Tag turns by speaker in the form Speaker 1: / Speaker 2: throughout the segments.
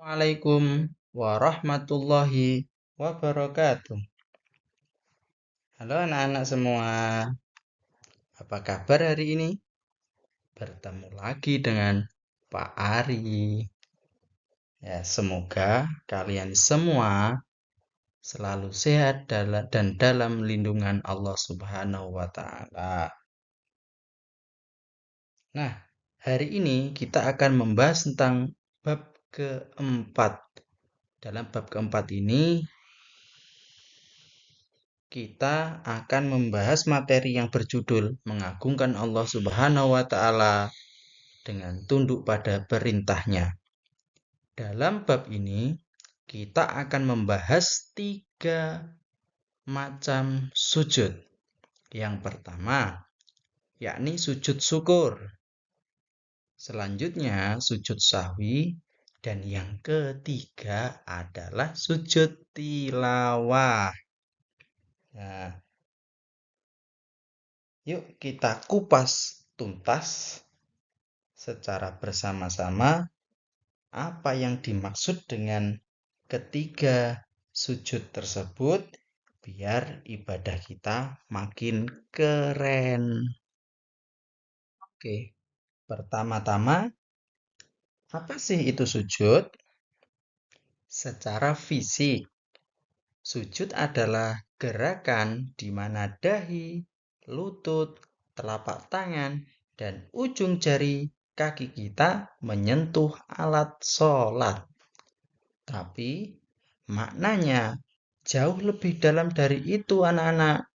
Speaker 1: Assalamualaikum warahmatullahi wabarakatuh. Halo anak-anak semua, apa kabar hari ini? Bertemu lagi dengan Pak Ari. Ya, semoga kalian semua selalu sehat dan dalam lindungan Allah Subhanahu wa Ta'ala. Nah, hari ini kita akan membahas tentang bab keempat. Dalam bab keempat ini, kita akan membahas materi yang berjudul mengagungkan Allah Subhanahu wa Ta'ala dengan tunduk pada perintahnya. Dalam bab ini, kita akan membahas 3 macam sujud. Yang pertama, yakni sujud syukur. Selanjutnya, sujud sahwi. Dan yang ketiga adalah sujud tilawah. Nah, yuk kita kupas tuntas secara bersama-sama apa yang dimaksud dengan ketiga sujud tersebut biar ibadah kita makin keren. Oke, pertama-tama apa sih itu sujud? Secara fisik, sujud adalah gerakan di mana dahi, lutut, telapak tangan, dan ujung jari kaki kita menyentuh alat sholat. Tapi maknanya jauh lebih dalam dari itu anak-anak.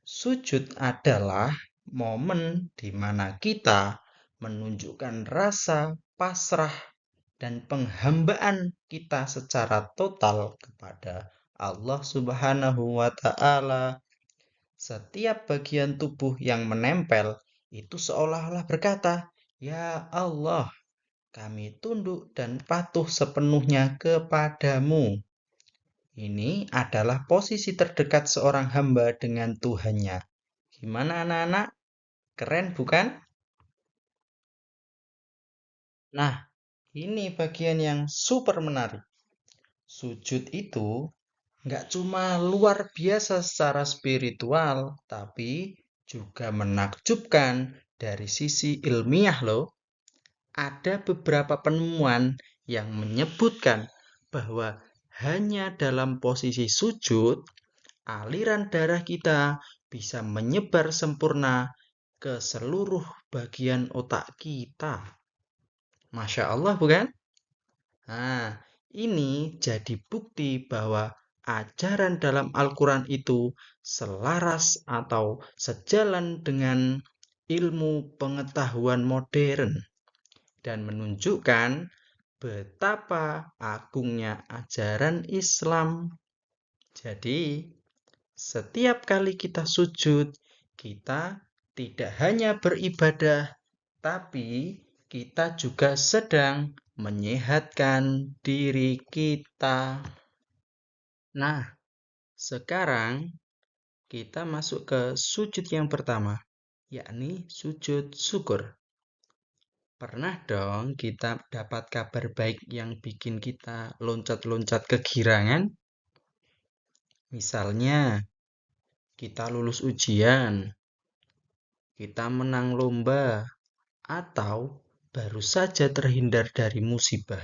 Speaker 1: Sujud adalah momen di mana kita menunjukkan rasa pasrah dan penghambaan kita secara total kepada Allah Subhanahu wa Ta'ala. Setiap bagian tubuh yang menempel itu seolah-olah berkata, "Ya Allah, kami tunduk dan patuh sepenuhnya kepadamu." Ini adalah posisi terdekat seorang hamba dengan Tuhannya. Gimana anak-anak? Keren bukan? Nah, ini bagian yang super menarik. Sujud itu nggak cuma luar biasa secara spiritual, tapi juga menakjubkan dari sisi ilmiah loh. Ada beberapa penemuan yang menyebutkan bahwa hanya dalam posisi sujud, aliran darah kita bisa menyebar sempurna ke seluruh bagian otak kita. Masya Allah bukan? Nah, ini jadi bukti bahwa ajaran dalam Al-Quran itu selaras atau sejalan dengan ilmu pengetahuan modern dan menunjukkan betapa agungnya ajaran Islam. Jadi, setiap kali kita sujud, kita tidak hanya beribadah, tapi kita juga sedang menyehatkan diri kita. Nah, sekarang kita masuk ke sujud yang pertama, yakni sujud syukur. Pernah dong kita dapat kabar baik yang bikin kita loncat-loncat kegirangan? Misalnya, kita lulus ujian, kita menang lomba, atau baru saja terhindar dari musibah.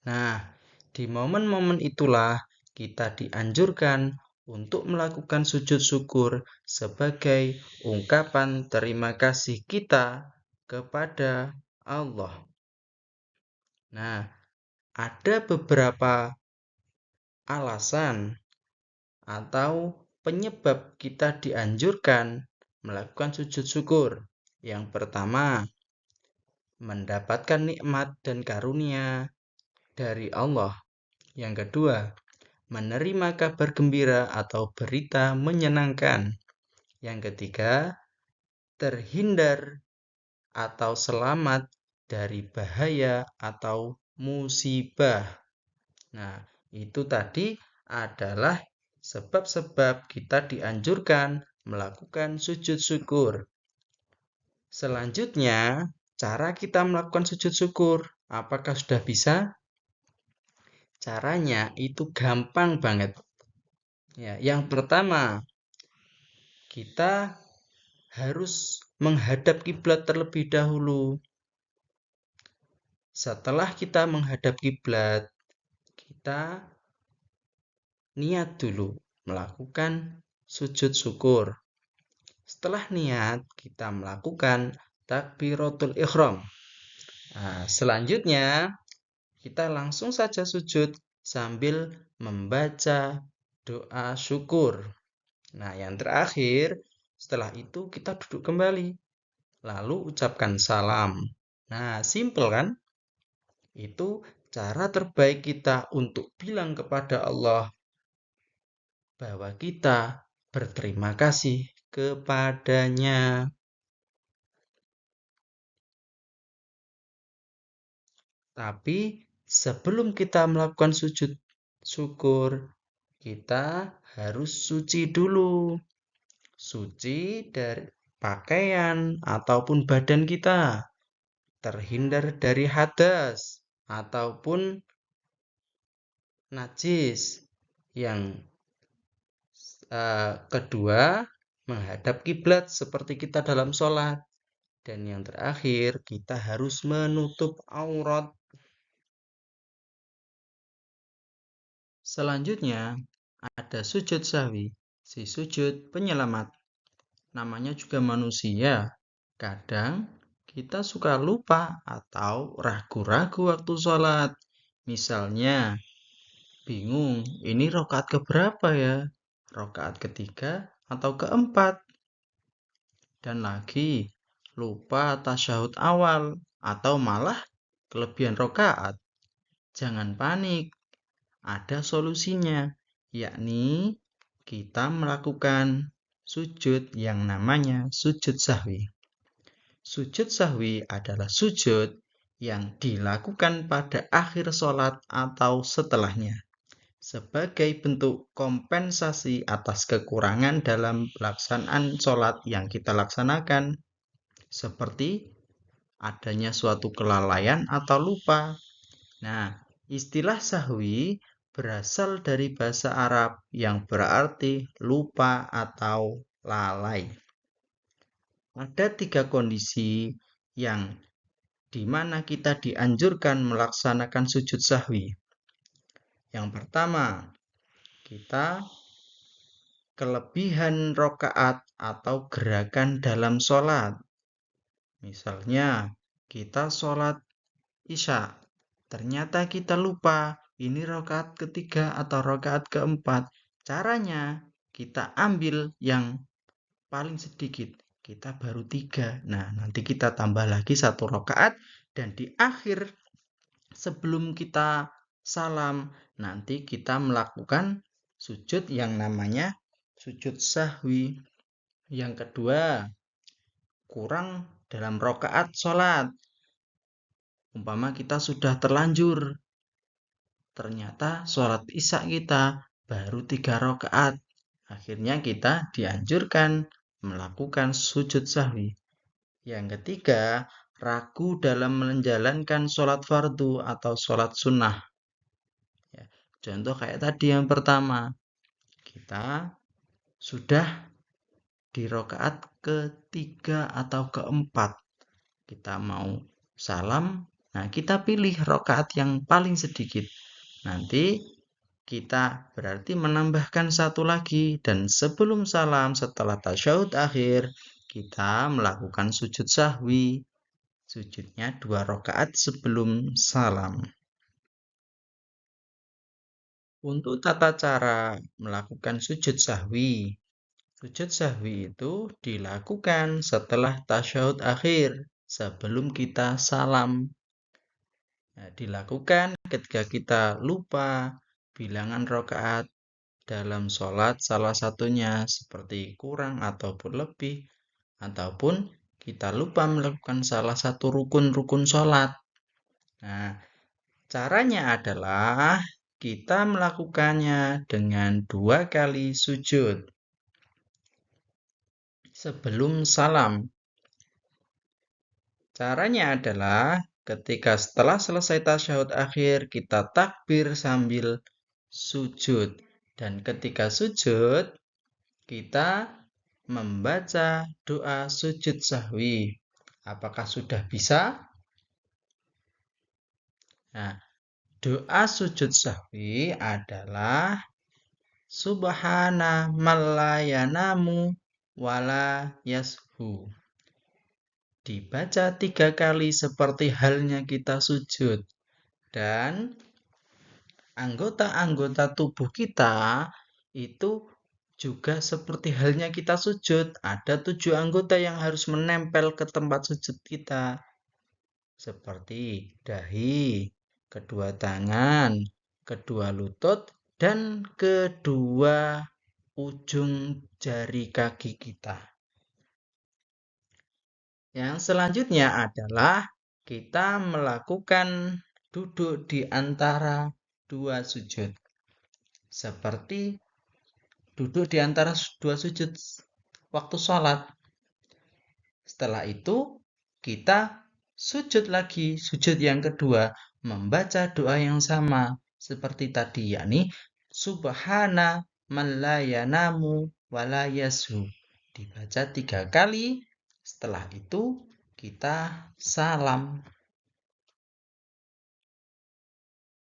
Speaker 1: Nah, di momen-momen itulah kita dianjurkan untuk melakukan sujud syukur sebagai ungkapan terima kasih kita kepada Allah. Nah, ada beberapa alasan atau penyebab kita dianjurkan melakukan sujud syukur. Yang pertama, mendapatkan nikmat dan karunia dari Allah. Yang kedua, menerima kabar gembira atau berita menyenangkan. Yang ketiga, terhindar atau selamat dari bahaya atau musibah. Nah, itu tadi adalah sebab-sebab kita dianjurkan melakukan sujud syukur. Selanjutnya, cara kita melakukan sujud syukur Apakah sudah bisa? Caranya itu gampang banget. Ya, yang pertama, kita harus menghadap kiblat terlebih dahulu. Setelah kita menghadap kiblat, kita niat dulu melakukan sujud syukur. Setelah niat, kita melakukan takbiratul ihram. Nah, selanjutnya, kita langsung saja sujud sambil membaca doa syukur. Nah, yang terakhir, setelah itu kita duduk kembali, lalu ucapkan salam. Nah, simple kan? Itu cara terbaik kita untuk bilang kepada Allah bahwa kita berterima kasih kepadanya. Tapi sebelum kita melakukan sujud syukur, kita harus suci dulu. Suci dari pakaian ataupun badan kita. Terhindar dari hadas ataupun najis. Yang kedua, menghadap kiblat seperti kita dalam sholat. Dan yang terakhir, kita harus menutup aurat. Selanjutnya, ada sujud sahwi, si sujud penyelamat. Namanya juga manusia. Kadang kita suka lupa atau ragu-ragu waktu sholat. Misalnya, bingung, ini rokaat keberapa ya? Rokaat ketiga atau keempat? Dan lagi, lupa tasyahud awal atau malah kelebihan rokaat. Jangan panik, ada solusinya, yakni kita melakukan sujud yang namanya sujud sahwi. Sujud sahwi adalah sujud yang dilakukan pada akhir sholat atau setelahnya, sebagai bentuk kompensasi atas kekurangan dalam pelaksanaan sholat yang kita laksanakan, seperti adanya suatu kelalaian atau lupa. Nah, istilah sahwi berasal dari bahasa Arab yang berarti lupa atau lalai. Ada 3 kondisi yang di mana kita dianjurkan melaksanakan sujud sahwi. Yang pertama, kita kelebihan rokaat atau gerakan dalam sholat. Misalnya, kita sholat Isya, ternyata kita lupa ini rakaat ketiga atau rakaat keempat. Caranya kita ambil yang paling sedikit, kita baru 3. Nah, nanti kita tambah lagi 1 rakaat dan di akhir sebelum kita salam, nanti kita melakukan sujud yang namanya sujud sahwi. Yang kedua, kurang dalam rakaat sholat. Umpama kita sudah terlanjur, ternyata sholat isya kita baru 3 rakaat. Akhirnya kita dianjurkan melakukan sujud sahwi. Yang ketiga, ragu dalam menjalankan sholat fardu atau sholat sunnah. Ya, contoh kayak tadi yang pertama, kita sudah di rakaat ketiga atau keempat. Kita mau salam, nah kita pilih rakaat yang paling sedikit. Nanti kita berarti menambahkan 1 lagi dan sebelum salam setelah tasyahud akhir kita melakukan sujud sahwi. Sujudnya 2 rakaat sebelum salam. Untuk tata cara melakukan sujud sahwi. Sujud sahwi itu dilakukan setelah tasyahud akhir sebelum kita salam. Nah, dilakukan ketika kita lupa bilangan rakaat dalam sholat salah satunya seperti kurang ataupun lebih, ataupun kita lupa melakukan salah satu rukun-rukun sholat. Nah, caranya adalah kita melakukannya dengan 2 kali sujud sebelum salam. Caranya adalah ketika setelah selesai tasyahud akhir, kita takbir sambil sujud. Dan ketika sujud, kita membaca doa sujud sahwi. Apakah sudah bisa? Nah, doa sujud sahwi adalah Subhana malayanamu wala yashu. Dibaca 3 kali seperti halnya kita sujud. Dan anggota-anggota tubuh kita itu juga seperti halnya kita sujud. Ada 7 anggota yang harus menempel ke tempat sujud kita. Seperti dahi, kedua tangan, kedua lutut, dan kedua ujung jari kaki kita. Yang selanjutnya adalah kita melakukan duduk di antara dua sujud. Seperti duduk di antara dua sujud waktu sholat. Setelah itu, kita sujud lagi, sujud yang kedua, membaca doa yang sama seperti tadi, yakni Subhana man la yanamu wa la yashu. Dibaca 3 kali, setelah itu kita salam.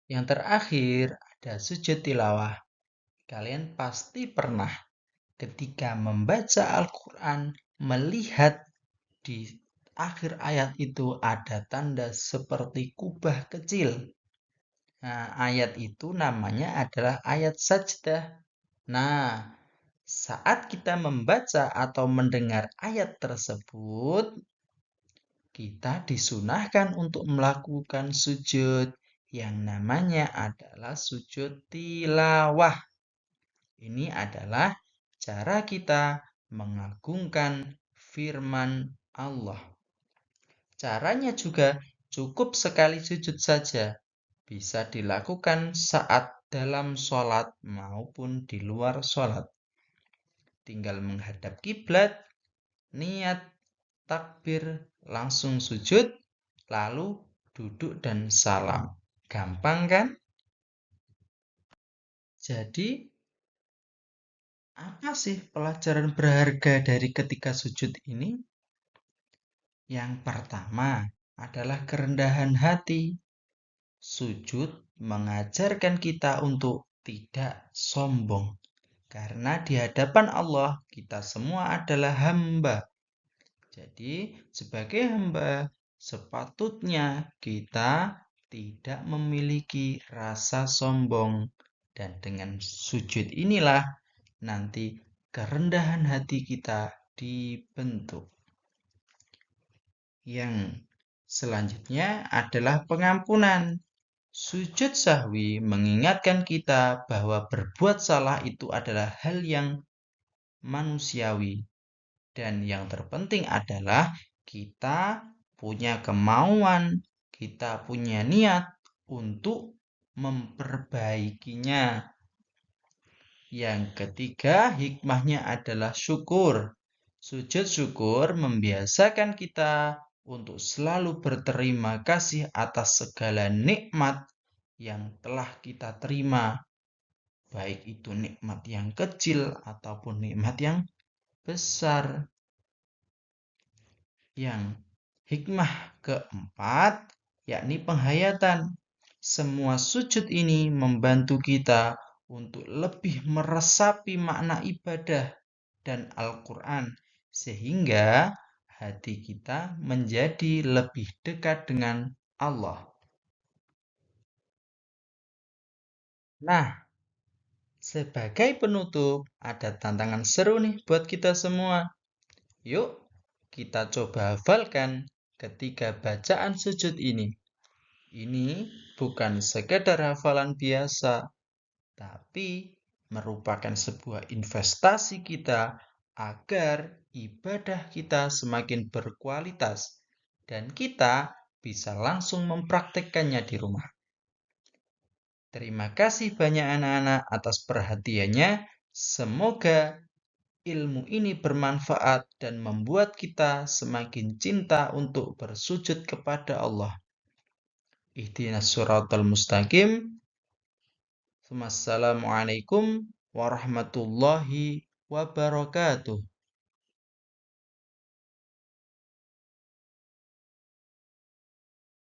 Speaker 1: Yang terakhir ada sujud tilawah. Kalian pasti pernah ketika membaca Al-Quran melihat di akhir ayat itu ada tanda seperti kubah kecil. Nah, ayat itu namanya adalah ayat sajdah. Nah, saat kita membaca atau mendengar ayat tersebut, kita disunahkan untuk melakukan sujud yang namanya adalah sujud tilawah. Ini adalah cara kita mengagungkan firman Allah. Caranya juga cukup sekali sujud saja. Bisa dilakukan saat dalam sholat maupun di luar sholat. Tinggal menghadap kiblat, niat, takbir, langsung sujud, lalu duduk dan salam. Gampang kan? Jadi, apa sih pelajaran berharga dari ketika sujud ini? Yang pertama adalah kerendahan hati. Sujud mengajarkan kita untuk tidak sombong. Karena di hadapan Allah, kita semua adalah hamba. Jadi, sebagai hamba, sepatutnya kita tidak memiliki rasa sombong. Dan dengan sujud inilah nanti kerendahan hati kita dibentuk. Yang selanjutnya adalah pengampunan. Sujud sahwi mengingatkan kita bahwa berbuat salah itu adalah hal yang manusiawi. Dan yang terpenting adalah kita punya kemauan, kita punya niat untuk memperbaikinya. Yang ketiga, hikmahnya adalah syukur. Sujud syukur membiasakan kita untuk selalu berterima kasih atas segala nikmat yang telah kita terima, baik itu nikmat yang kecil ataupun nikmat yang besar. Yang hikmah keempat, yakni penghayatan. Semua sujud ini membantu kita untuk lebih meresapi makna ibadah dan Al-Quran, sehingga hati kita menjadi lebih dekat dengan Allah. Nah, sebagai penutup, ada tantangan seru nih buat kita semua. Yuk, kita coba hafalkan ketiga bacaan sujud ini. Ini bukan sekedar hafalan biasa, tapi merupakan sebuah investasi kita agar ibadah kita semakin berkualitas dan kita bisa langsung mempraktekkannya di rumah. Terima kasih banyak anak-anak atas perhatiannya. Semoga ilmu ini bermanfaat dan membuat kita semakin cinta untuk bersujud kepada Allah. Ihdinas siratal mustaqim. Wassalamualaikum warahmatullahi wabarakatuh.